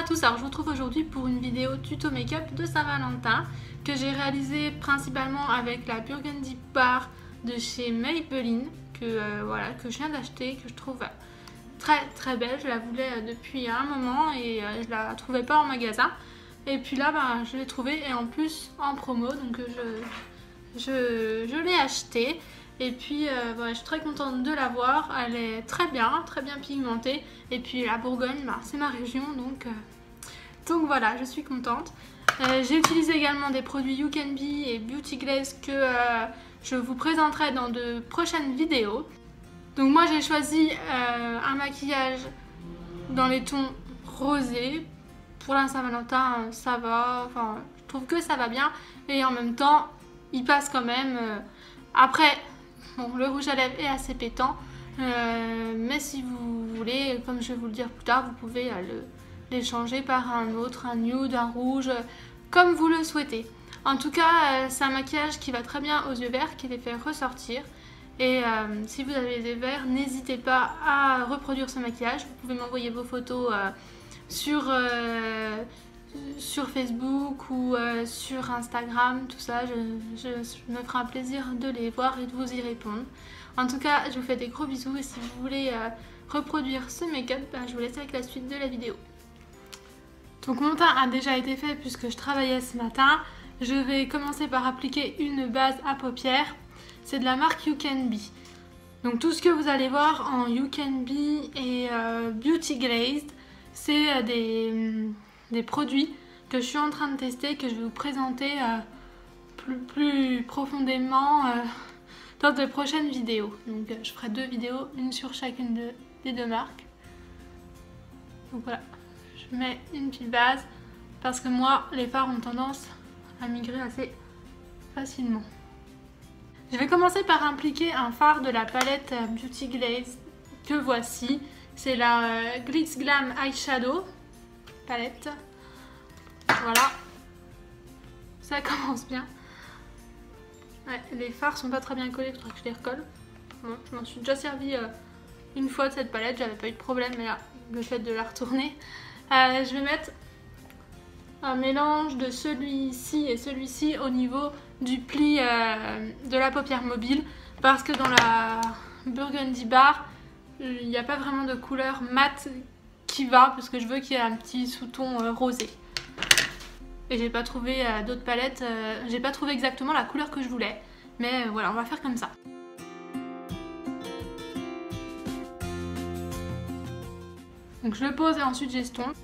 à tous, alors je vous retrouve aujourd'hui pour une vidéo tuto make-up de Saint-Valentin que j'ai réalisée principalement avec la Burgundy Bar de chez Maybelline que je viens d'acheter, que je trouve très belle. Je la voulais depuis un moment et je la trouvais pas en magasin. Et puis là je l'ai trouvée et en plus en promo, donc je l'ai achetée. Et puis je suis très contente de l'avoir, elle est très bien pigmentée. Et puis la Bourgogne, c'est ma région, donc voilà, je suis contente. J'ai utilisé également des produits You Can Be et Beauty Glaze que je vous présenterai dans de prochaines vidéos. Donc moi j'ai choisi un maquillage dans les tons rosés. Pour la Saint-Valentin ça va, je trouve que ça va bien. Et en même temps il passe quand même. Après bon, le rouge à lèvres est assez pétant, mais si vous voulez, comme je vais vous le dire plus tard, vous pouvez l'échanger par un autre, un nude, un rouge, comme vous le souhaitez. En tout cas, c'est un maquillage qui va très bien aux yeux verts, qui les fait ressortir. Et si vous avez des verts, n'hésitez pas à reproduire ce maquillage. Vous pouvez m'envoyer vos photos sur Facebook ou sur Instagram, tout ça, je me ferai un plaisir de les voir et de vous y répondre. En tout cas, je vous fais des gros bisous et si vous voulez reproduire ce make-up, je vous laisse avec la suite de la vidéo. Donc mon teint a déjà été fait puisque je travaillais ce matin. Je vais commencer par appliquer une base à paupières. C'est de la marque You Can Be. Donc tout ce que vous allez voir en You Can Be et Beauty Glazed, c'est des produits que je suis en train de tester, que je vais vous présenter plus profondément dans de prochaines vidéos. Donc je ferai 2 vidéos, une sur chacune des 2 marques. Donc voilà, je mets une petite base parce que moi les fards ont tendance à migrer assez facilement. Je vais commencer par appliquer un fard de la palette Beauty Glaze que voici. C'est la Glitz Glam Eyeshadow palette. Voilà, ça commence bien. Ouais, les fards sont pas très bien collés, il faudra que je les recolle. Bon, je m'en suis déjà servi une fois de cette palette, j'avais pas eu de problème, mais là, le fait de la retourner. Je vais mettre un mélange de celui-ci et celui-ci au niveau du pli de la paupière mobile, parce que dans la Burgundy Bar, il n'y a pas vraiment de couleur mate qui va, parce que je veux qu'il y ait un petit sous-ton rosé. Et j'ai pas trouvé d'autres palettes, j'ai pas trouvé exactement la couleur que je voulais. Mais voilà, on va faire comme ça. Donc je le pose et ensuite j'estompe.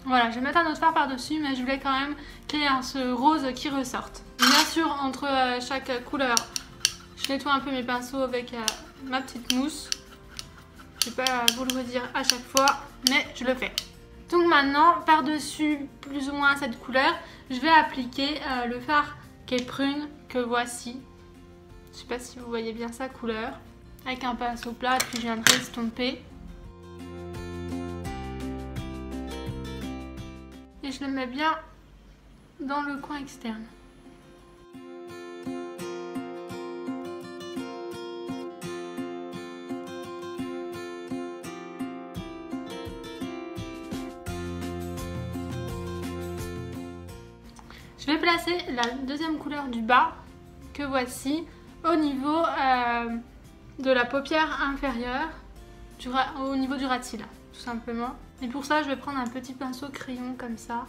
Voilà, je vais mettre un autre fard par-dessus, mais je voulais quand même qu'il y ait ce rose qui ressorte. Bien sûr, entre chaque couleur, je nettoie un peu mes pinceaux avec ma petite mousse. Je ne vais pas vous le redire à chaque fois, mais je le fais. Donc maintenant, par-dessus plus ou moins cette couleur, je vais appliquer le fard qui est prune, que voici. Je ne sais pas si vous voyez bien sa couleur. Avec un pinceau plat, puis je viendrai estomper. Et je le mets bien dans le coin externe. Je vais placer la deuxième couleur du bas, que voici, au niveau de la paupière inférieure, au niveau du ras de cils, tout simplement. Et pour ça, je vais prendre un petit pinceau crayon comme ça.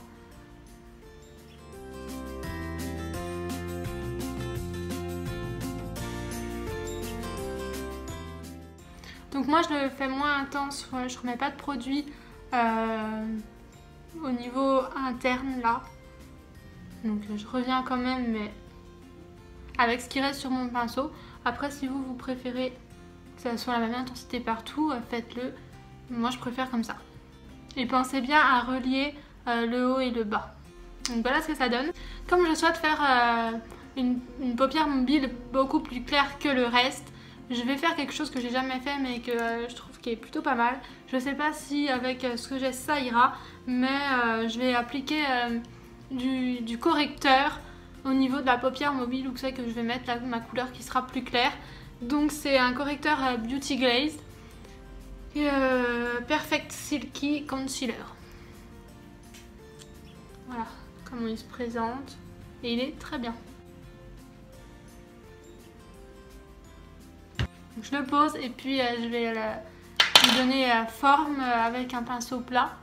Donc moi, je le fais moins intense, je ne remets pas de produit au niveau interne là. Donc je reviens quand même, mais avec ce qui reste sur mon pinceau. Après, si vous préférez que ça soit la même intensité partout, faites-le. Moi, je préfère comme ça. Et pensez bien à relier le haut et le bas. Donc voilà ce que ça donne. Comme je souhaite faire une paupière mobile beaucoup plus claire que le reste, je vais faire quelque chose que j'ai jamais fait mais que je trouve qui est plutôt pas mal. Je sais pas si avec ce que j'ai ça ira, mais je vais appliquer du correcteur au niveau de la paupière mobile où c'est que je vais mettre ma couleur qui sera plus claire. Donc c'est un correcteur Beauty Glaze Perfect Silky Concealer. Voilà comment il se présente et il est très bien. Donc, je le pose et puis je vais lui donner forme avec un pinceau plat.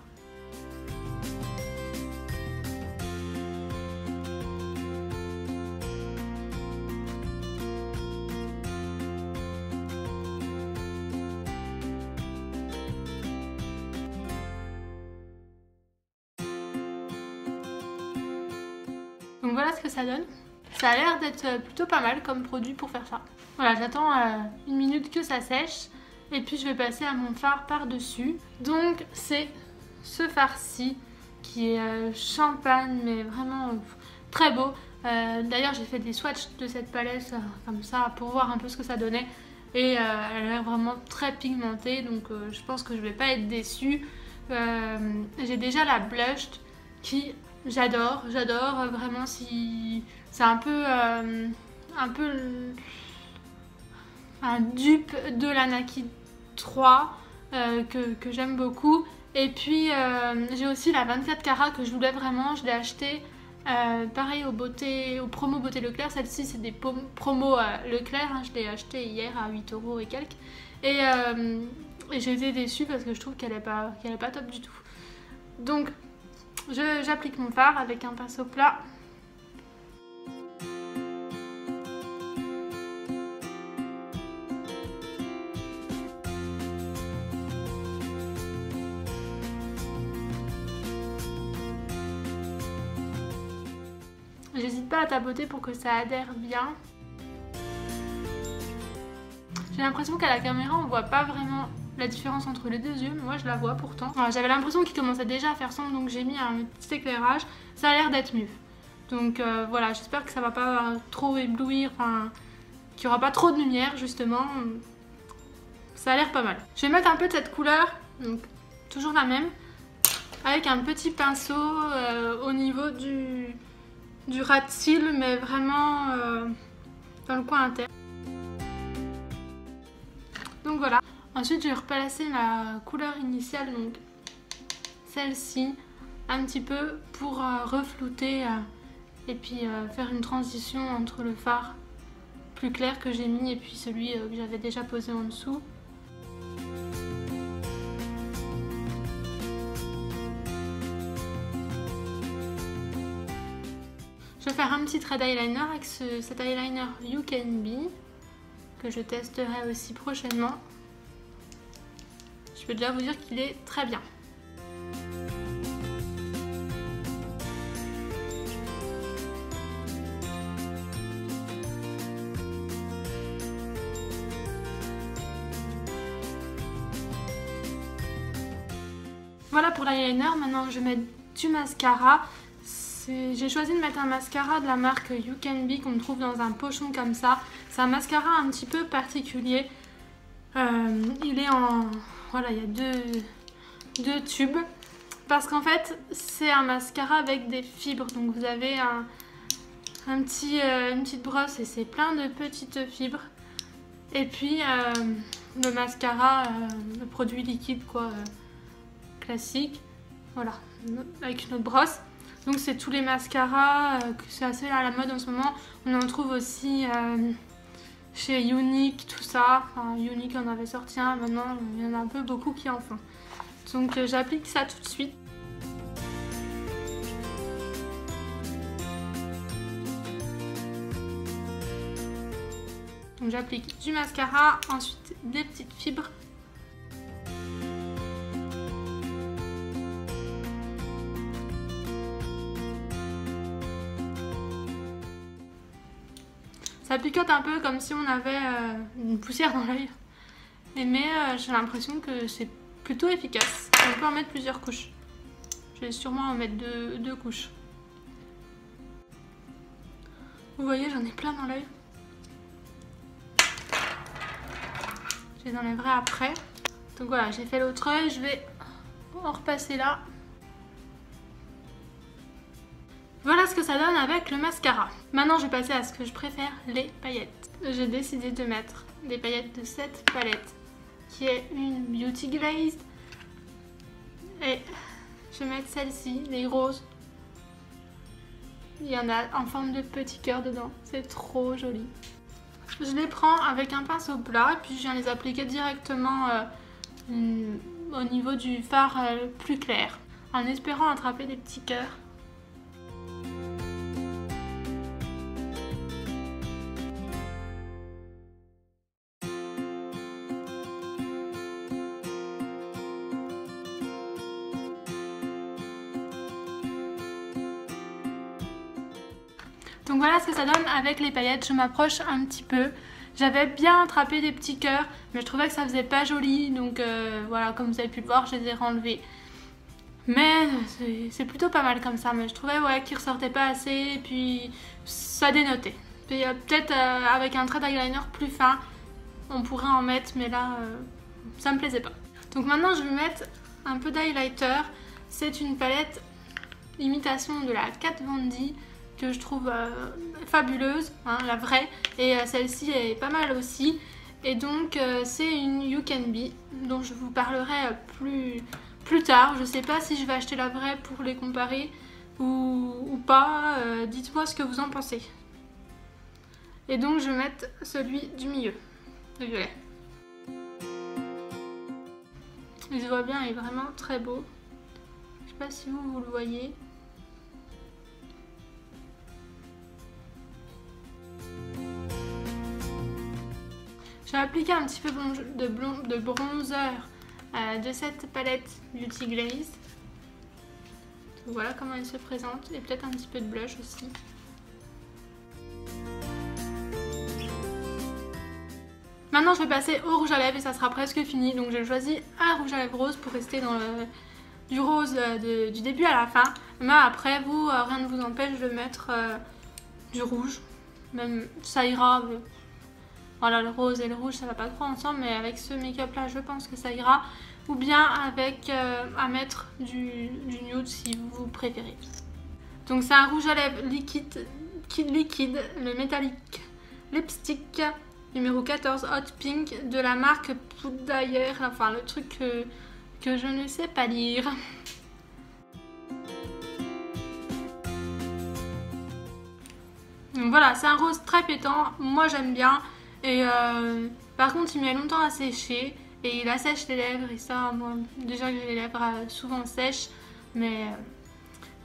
Donc voilà ce que ça donne. Ça a l'air d'être plutôt pas mal comme produit pour faire ça. Voilà, j'attends une minute que ça sèche et puis je vais passer à mon fard par-dessus. Donc c'est ce fard-ci qui est champagne mais vraiment très beau. D'ailleurs j'ai fait des swatchs de cette palette comme ça pour voir un peu ce que ça donnait. Et elle a l'air vraiment très pigmentée, donc je pense que je vais pas être déçue. J'ai déjà la blush qui... J'adore vraiment. Si c'est un peu un dupe de la Naki 3 que j'aime beaucoup. Et puis j'ai aussi la 24 carats que je voulais vraiment. Je l'ai acheté pareil au promo Beauté Leclerc. Celle-ci c'est des promos Leclerc, hein. Je l'ai acheté hier à 8 € et quelques. Et j'ai été déçue parce que je trouve qu'elle est pas top du tout. Donc j'applique mon fard avec un pinceau plat. J'hésite pas à tapoter pour que ça adhère bien. J'ai l'impression qu'à la caméra on voit pas vraiment la différence entre les deux yeux, mais moi je la vois pourtant. J'avais l'impression qu'il commençait déjà à faire sombre, donc j'ai mis un petit éclairage. Ça a l'air d'être mieux. Donc voilà, j'espère que ça va pas trop éblouir, enfin qu'il n'y aura pas trop de lumière justement. Ça a l'air pas mal. Je vais mettre un peu de cette couleur, donc toujours la même, avec un petit pinceau au niveau du ras de cils, mais vraiment dans le coin interne. Donc voilà. Ensuite, je vais replacer ma couleur initiale, donc celle-ci, un petit peu pour reflouter et puis faire une transition entre le fard plus clair que j'ai mis et puis celui que j'avais déjà posé en dessous. Je vais faire un petit trait d'eyeliner avec cet eyeliner You Can Be que je testerai aussi prochainement. Je peux déjà vous dire qu'il est très bien. Voilà pour l'eyeliner. Maintenant je vais mettre du mascara. J'ai choisi de mettre un mascara de la marque You Can Be qu'on trouve dans un pochon comme ça. C'est un mascara un petit peu particulier. Il est en... Voilà, il y a deux tubes. Parce qu'en fait, c'est un mascara avec des fibres. Donc vous avez une petite brosse et c'est plein de petites fibres. Et puis le mascara, le produit liquide quoi, classique. Voilà, avec une autre brosse. Donc c'est tous les mascaras, c'est assez à la mode en ce moment. On en trouve aussi chez Younique, tout ça. Enfin, Younique en avait sorti un, maintenant il y en a un peu beaucoup qui en font. Donc j'applique ça tout de suite. Donc j'applique du mascara, ensuite des petites fibres. Ça picote un peu comme si on avait une poussière dans l'œil. Mais j'ai l'impression que c'est plutôt efficace. On peut en mettre plusieurs couches. Je vais sûrement en mettre deux couches. Vous voyez, j'en ai plein dans l'œil. Je les enlèverai après. Donc voilà, j'ai fait l'autre œil. Je vais en repasser là. Voilà ce que ça donne avec le mascara. Maintenant je vais passer à ce que je préfère, les paillettes. J'ai décidé de mettre des paillettes de cette palette qui est une Beauty Glazed. Et je vais mettre celle-ci, les roses. Il y en a en forme de petit cœur dedans, c'est trop joli. Je les prends avec un pinceau plat et puis je viens les appliquer directement au niveau du fard plus clair, en espérant attraper des petits cœurs. Donc voilà ce que ça donne avec les paillettes. Je m'approche un petit peu. J'avais bien attrapé des petits cœurs, mais je trouvais que ça faisait pas joli. Donc voilà, comme vous avez pu le voir, je les ai renlevés. Mais c'est plutôt pas mal comme ça. Mais je trouvais ouais, qu'ils ressortaient pas assez et puis ça dénotait. Peut-être avec un trait d'eyeliner plus fin, on pourrait en mettre, mais là, ça me plaisait pas. Donc maintenant, je vais mettre un peu d'highlighter. C'est une palette imitation de la Kat Von D que je trouve fabuleuse, hein, la vraie, et celle-ci est pas mal aussi. Et donc c'est une You Can Be dont je vous parlerai plus tard. Je sais pas si je vais acheter la vraie pour les comparer ou pas. Dites-moi ce que vous en pensez. Et donc je vais mettre celui du milieu, le violet. Il se voit bien, il est vraiment très beau. Je sais pas si vous le voyez. J'ai appliqué un petit peu de bronzer de cette palette Beauty Glazed. Donc voilà comment elle se présente. Et peut-être un petit peu de blush aussi. Maintenant je vais passer au rouge à lèvres et ça sera presque fini. Donc j'ai choisi un rouge à lèvres rose pour rester dans du rose du début à la fin. Mais après vous, rien ne vous empêche de mettre du rouge. Même ça ira. Voilà, le rose et le rouge ça va pas trop ensemble, mais avec ce make-up là je pense que ça ira. Ou bien avec à mettre du nude si vous préférez. Donc c'est un rouge à lèvres liquide, le Metallic Lipstick numéro 14 Hot Pink de la marque Pudayer, enfin le truc que je ne sais pas lire. Donc voilà, c'est un rose très pétant, moi j'aime bien. Et par contre il met longtemps à sécher et il assèche les lèvres et ça, moi déjà que j'ai les lèvres souvent sèches, mais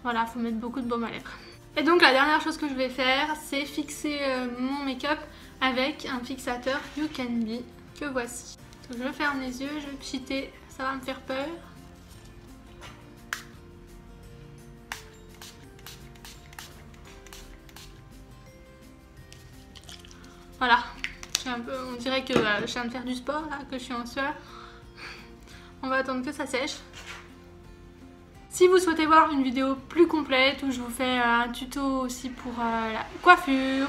voilà, faut mettre beaucoup de baume à lèvres. Et donc la dernière chose que je vais faire, c'est fixer mon make-up avec un fixateur You Can Be que voici. Donc je ferme les yeux, je vais pchiter, ça va me faire peur. Voilà. On dirait que je viens de faire du sport, là, que je suis en sueur. On va attendre que ça sèche. Si vous souhaitez voir une vidéo plus complète où je vous fais un tuto aussi pour la coiffure,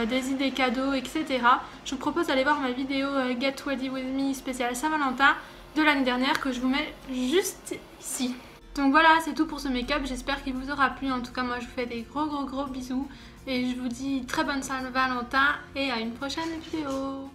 des idées cadeaux, etc. Je vous propose d'aller voir ma vidéo Get Ready With Me spéciale Saint-Valentin de l'année dernière que je vous mets juste ici. Donc voilà, c'est tout pour ce make-up, j'espère qu'il vous aura plu. En tout cas, moi je vous fais des gros bisous et je vous dis très bonne Saint-Valentin et à une prochaine vidéo.